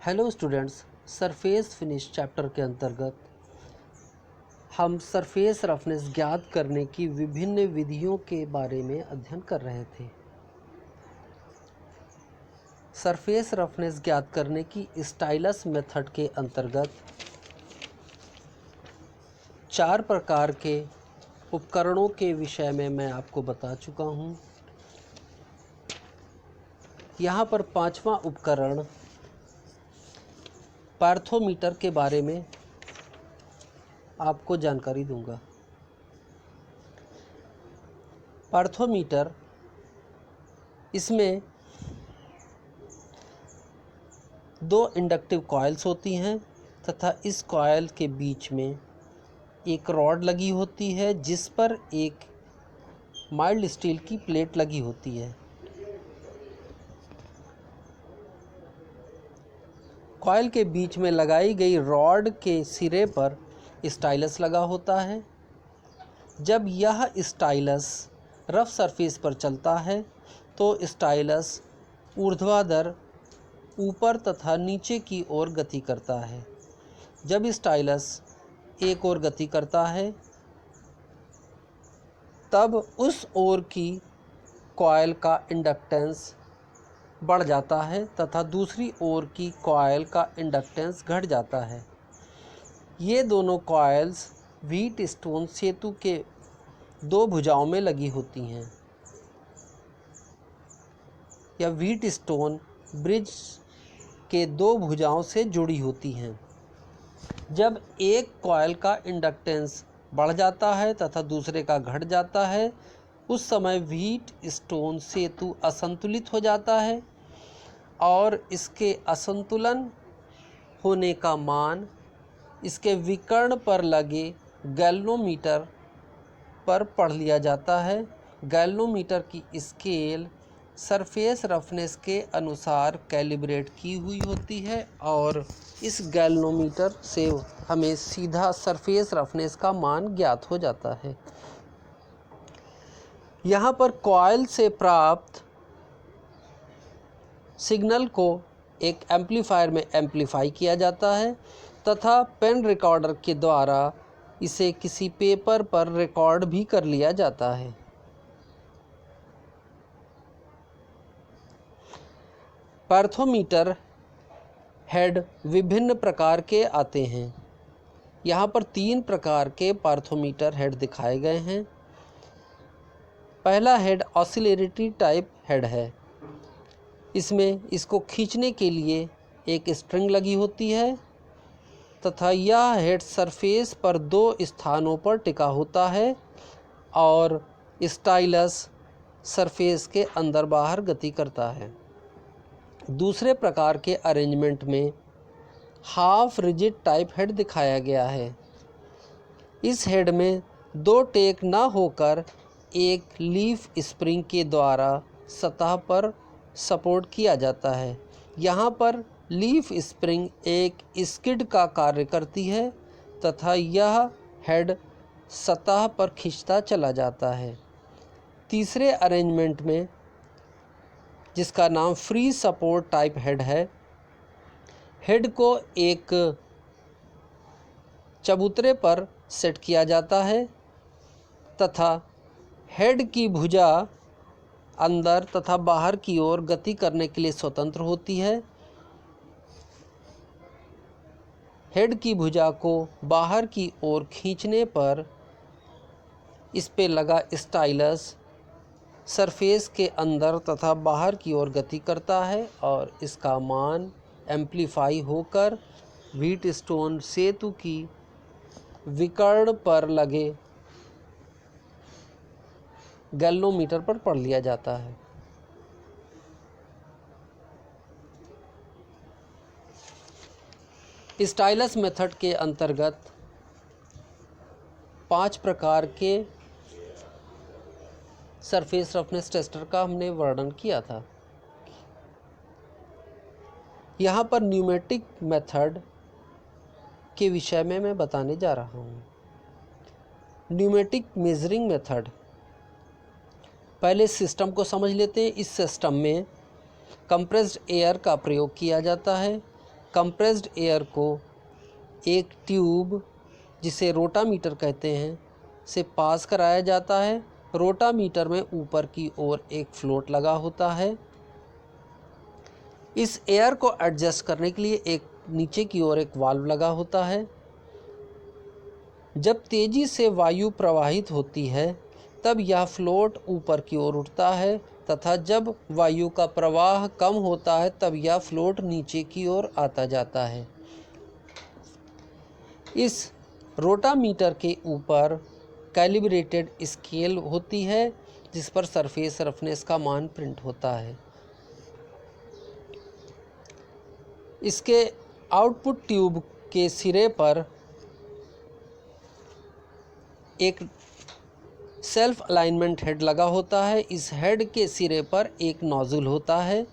Hello students, surface finish chapter के अंतर्गत हम सरफेस रफनेस ज्ञात करने की विभिन्न विधियों के बारे में अध्ययन कर रहे थे। सरफेस रफनेस ज्ञात करने की स्टाइलस मेथड के अंतर्गत 4 प्रकार के उपकरणों के विषय में मैं आपको बता चुका हूँ। यहाँ पर 5वां उपकरण पार्थोमीटर के बारे में आपको जानकारी दूंगा। पार्थोमीटर, इसमें 2 इंडक्टिव कॉइल्स होती हैं तथा इस कॉइल के बीच में एक रॉड लगी होती है जिस पर एक माइल्ड स्टील की प्लेट लगी होती है। कॉइल के बीच में लगाई गई रॉड के सिरे पर स्टाइलस लगा होता है। जब यह स्टाइलस रफ सरफेस पर चलता है तो स्टाइलस ऊर्ध्वाधर ऊपर तथा नीचे की ओर गति करता है। जब स्टाइलस एक ओर गति करता है तब उस ओर की कॉइल का इंडक्टेंस बढ़ जाता है तथा दूसरी ओर की कॉइल का इंडक्टेंस घट जाता है। ये दोनों कॉइल्स व्हीट स्टोन सेतु के 2 भुजाओं में लगी होती हैं या व्हीट स्टोन ब्रिज के 2 भुजाओं से जुड़ी होती हैं। जब एक कॉइल का इंडक्टेंस बढ़ जाता है तथा दूसरे का घट जाता है, उस समय व्हीट स्टोन सेतु असंतुलित हो जाता है और इसके असंतुलन होने का मान इसके विकर्ण पर लगे गैल्वेनोमीटर पर पढ़ लिया जाता है। गैल्वेनोमीटर की स्केल सरफेस रफनेस के अनुसार कैलिब्रेट की हुई होती है और इस गैल्वेनोमीटर से हमें सीधा सरफेस रफनेस का मान ज्ञात हो जाता है। यहाँ पर कॉइल से प्राप्त सिग्नल को एक एम्पलीफायर में एम्पलीफाई किया जाता है तथा पेन रिकॉर्डर के द्वारा इसे किसी पेपर पर रिकॉर्ड भी कर लिया जाता है। पार्थोमीटर हेड विभिन्न प्रकार के आते हैं। यहाँ पर 3 प्रकार के पार्थोमीटर हेड दिखाए गए हैं। पहला हेड ऑसिलेटरी टाइप हेड है। इसमें इसको खींचने के लिए एक स्प्रिंग लगी होती है तथा यह हेड सरफेस पर 2 स्थानों पर टिका होता है और स्टाइलस सरफेस के अंदर बाहर गति करता है। दूसरे प्रकार के अरेंजमेंट में हाफ रिजिड टाइप हेड दिखाया गया है। इस हेड में 2 टेक न होकर एक लीफ स्प्रिंग के द्वारा सतह पर सपोर्ट किया जाता है। यहाँ पर लीफ स्प्रिंग एक स्किड का कार्य करती है तथा यह हेड सतह पर खींचता चला जाता है। तीसरे अरेंजमेंट में, जिसका नाम फ्री सपोर्ट टाइप हेड है, हेड को एक चबूतरे पर सेट किया जाता है तथा हेड की भुजा अंदर तथा बाहर की ओर गति करने के लिए स्वतंत्र होती है। हेड की भुजा को बाहर की ओर खींचने पर इस पे लगा स्टाइलस सरफेस के अंदर तथा बाहर की ओर गति करता है और इसका मान एम्पलीफाई होकर व्हीट स्टोन सेतु की विकर्ण पर लगे गैल्वेनोमीटर पर पढ़ लिया जाता है। स्टाइलस मेथड के अंतर्गत 5 प्रकार के सरफेस रफनेस टेस्टर का हमने वर्णन किया था। यहाँ पर न्यूमेटिक मेथड के विषय में मैं बताने जा रहा हूँ। न्यूमेटिक मेजरिंग मेथड, पहले सिस्टम को समझ लेते हैं। इस सिस्टम में कंप्रेस्ड एयर का प्रयोग किया जाता है कंप्रेस्ड एयर को एक ट्यूब जिसे रोटामीटर कहते हैं से पास कराया जाता है। रोटामीटर में ऊपर की ओर एक फ्लोट लगा होता है। इस एयर को एडजस्ट करने के लिए एक नीचे की ओर एक वाल्व लगा होता है। जब तेज़ी से वायु प्रवाहित होती है तब यह फ्लोट ऊपर की ओर उठता है तथा जब वायु का प्रवाह कम होता है तब यह फ्लोट नीचे की ओर आता जाता है। इस रोटामीटर के ऊपर कैलिब्रेटेड स्केल होती है जिस पर सरफेस रफनेस का मान प्रिंट होता है। इसके आउटपुट ट्यूब के सिरे पर एक सेल्फ अलाइनमेंट हेड लगा होता है। इस हेड के सिरे पर एक नोज़ल होता है।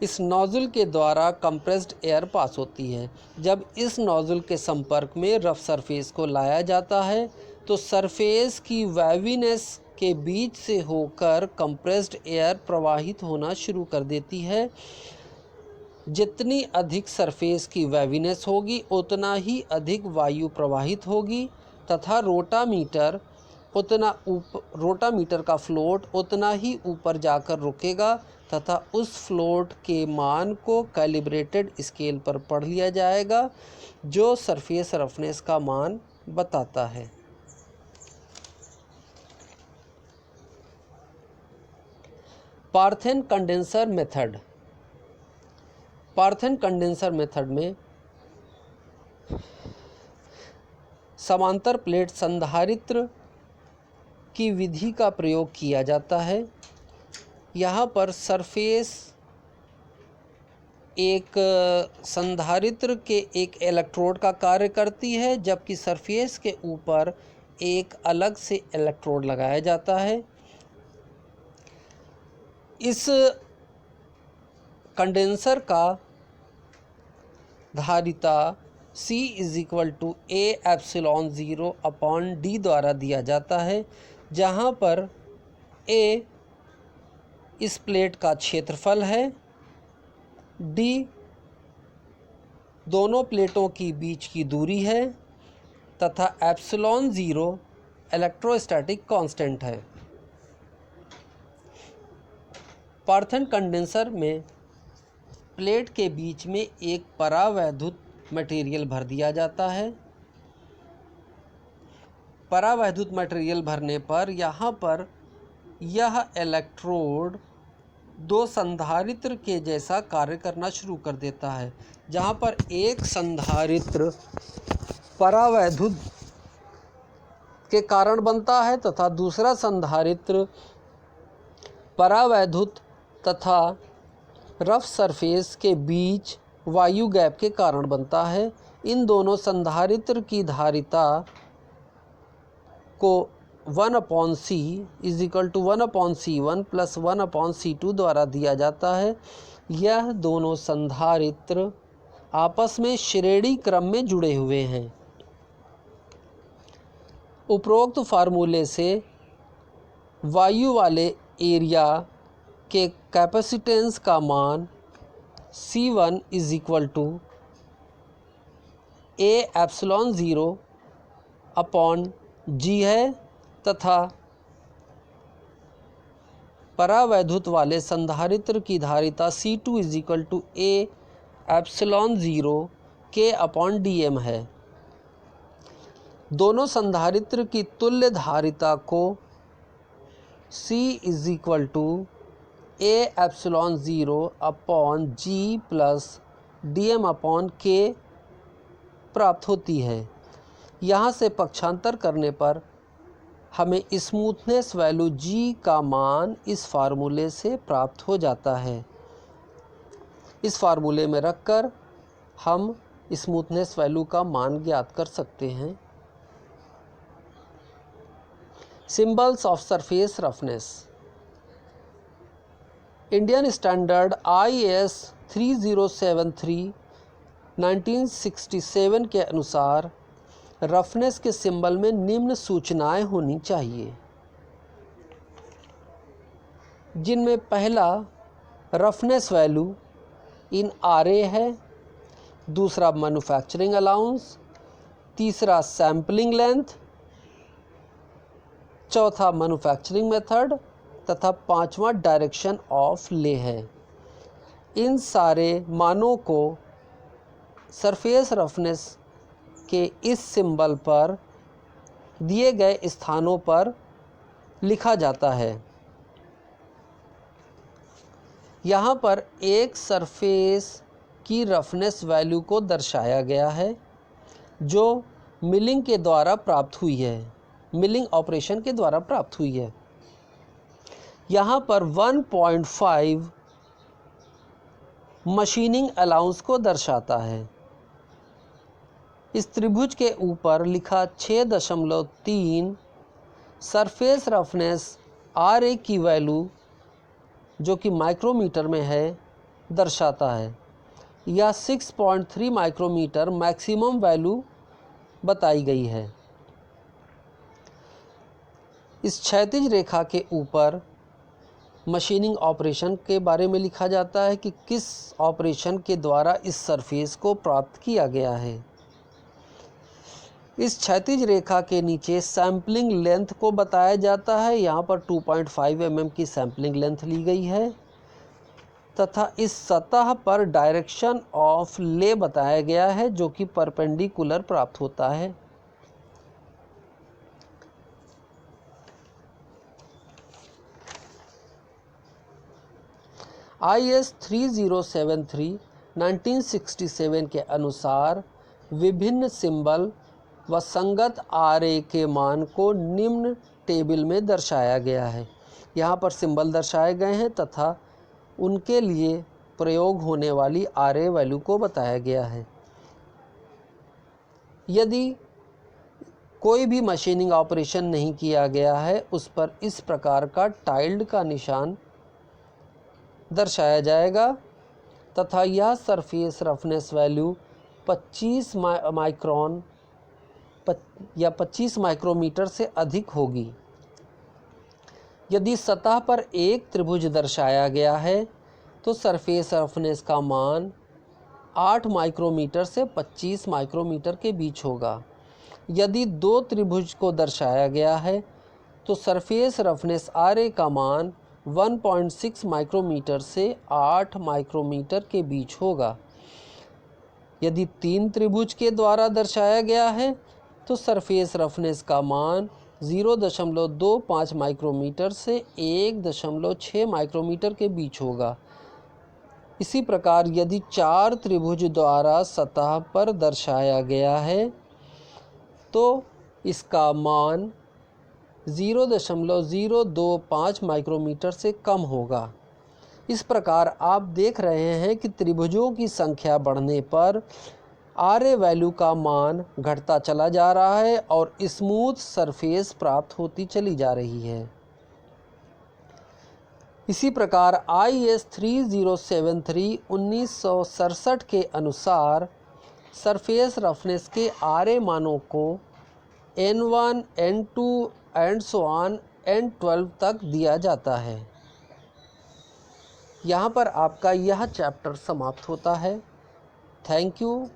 इस नोज़ल के द्वारा कंप्रेस्ड एयर पास होती है। जब इस नोज़ल के संपर्क में रफ सरफेस को लाया जाता है तो सरफेस की वेवीनेस के बीच से होकर कंप्रेस्ड एयर प्रवाहित होना शुरू कर देती है। जितनी अधिक सरफेस की वेवीनेस होगी उतना ही अधिक वायु प्रवाहित होगी तथा रोटामीटर का फ्लोट उतना ही ऊपर जाकर रुकेगा तथा उस फ्लोट के मान को कैलिब्रेटेड स्केल पर पढ़ लिया जाएगा जो सरफेस रफनेस का मान बताता है। पार्थेन कंडेंसर मेथड। पार्थेन कंडेंसर मेथड में समांतर प्लेट संधारित्र की विधि का प्रयोग किया जाता है। यहाँ पर सरफेस एक संधारित्र के एक इलेक्ट्रोड का कार्य करती है जबकि सरफेस के ऊपर एक अलग से इलेक्ट्रोड लगाया जाता है। इस कंडेंसर का धारिता C = A/0/d द्वारा दिया जाता है, जहाँ पर A इस प्लेट का क्षेत्रफल है, D दोनों प्लेटों की बीच की दूरी है तथा ε0 इलेक्ट्रोस्टैटिक कांस्टेंट है। पार्थेन कंडेंसर में प्लेट के बीच में एक परावैद्युत मटेरियल भर दिया जाता है। परावैद्युत मटेरियल भरने पर यहाँ पर यह इलेक्ट्रोड दो संधारित्र के जैसा कार्य करना शुरू कर देता है, जहाँ पर एक संधारित्र परावैद्युत के कारण बनता है तथा दूसरा संधारित्र परावैद्युत तथा रफ सरफेस के बीच वायु गैप के कारण बनता है। इन दोनों संधारित्र की धारिता को 1/c = 1/c1 + 1/c2 द्वारा दिया जाता है। यह दोनों संधारित्र आपस में श्रेणी क्रम में जुड़े हुए हैं। उपरोक्त फार्मूले से वायु वाले एरिया के कैपेसिटेंस का मान C1 = A/0/g है तथा परावैद्युत वाले संधारित्र की धारिता C2 = A/0K/dm है। दोनों संधारित्र की तुल्य धारिता को C = A/0/g + dm/k प्राप्त होती है। यहाँ से पक्षांतर करने पर हमें स्मूथनेस वैल्यू g का मान इस फार्मूले से प्राप्त हो जाता है। इस फार्मूले में रखकर हम स्मूथनेस वैल्यू का मान ज्ञात कर सकते हैं। Symbols of surface roughness. Indian standard IS 3073 1967 के अनुसार रफनेस के सिंबल में निम्न सूचनाएं होनी चाहिए, जिनमें पहला रफनेस वैल्यू इन RA है, दूसरा मैन्युफैक्चरिंग अलाउंस, तीसरा सैम्पलिंग लेंथ, चौथा मैन्युफैक्चरिंग मेथड तथा पांचवा डायरेक्शन ऑफ ले है। इन सारे मानों को सरफेस रफनेस के इस सिंबल पर दिए गए स्थानों पर लिखा जाता है। यहाँ पर एक सरफेस की रफनेस वैल्यू को दर्शाया गया है जो मिलिंग के द्वारा प्राप्त हुई है, मिलिंग ऑपरेशन के द्वारा प्राप्त हुई है। यहाँ पर 1.5 मशीनिंग अलाउंस को दर्शाता है। इस त्रिभुज के ऊपर लिखा 6.3 सरफेस रफनेस RA की वैल्यू जो कि माइक्रोमीटर में है दर्शाता है। यह 6.3 माइक्रोमीटर मैक्सिमम वैल्यू बताई गई है। इस क्षैतिज रेखा के ऊपर मशीनिंग ऑपरेशन के बारे में लिखा जाता है कि किस ऑपरेशन के द्वारा इस सरफेस को प्राप्त किया गया है। इस क्षैतिज रेखा के नीचे सैम्पलिंग लेंथ को बताया जाता है। यहाँ पर 2.5 mm की सैम्पलिंग लेंथ ली गई है तथा इस सतह पर डायरेक्शन ऑफ ले बताया गया है जो कि परपेंडिकुलर प्राप्त होता है। IS 3073 1967 के अनुसार विभिन्न सिंबल व संगत RA के मान को निम्न टेबल में दर्शाया गया है। यहाँ पर सिंबल दर्शाए गए हैं तथा उनके लिए प्रयोग होने वाली RA वैल्यू को बताया गया है। यदि कोई भी मशीनिंग ऑपरेशन नहीं किया गया है उस पर इस प्रकार का टाइल्ड का निशान दर्शाया जाएगा तथा यह सरफेस रफनेस वैल्यू 25 माइक्रोन या 25 माइक्रोमीटर से अधिक होगी। यदि सतह पर एक त्रिभुज दर्शाया गया है तो सरफेस रफनेस का मान 8 माइक्रोमीटर से 25 माइक्रोमीटर के बीच होगा। यदि दो त्रिभुज को दर्शाया गया है तो सरफेस रफनेस RA का मान 1.6 माइक्रोमीटर से 8 माइक्रोमीटर के बीच होगा। यदि तीन त्रिभुज के द्वारा दर्शाया गया है तो सरफेस रफनेस का मान 0.25 माइक्रोमीटर से 1.6 माइक्रोमीटर के बीच होगा। इसी प्रकार यदि चार त्रिभुज द्वारा सतह पर दर्शाया गया है तो इसका मान 0.025 माइक्रोमीटर से कम होगा। इस प्रकार आप देख रहे हैं कि त्रिभुजों की संख्या बढ़ने पर RA वैल्यू का मान घटता चला जा रहा है और स्मूथ सरफेस प्राप्त होती चली जा रही है। इसी प्रकार IS 3073 1967 के अनुसार सरफेस रफनेस के RA मानों को N1, N2 and so on N12 तक दिया जाता है। यहाँ पर आपका यह चैप्टर समाप्त होता है। Thank you.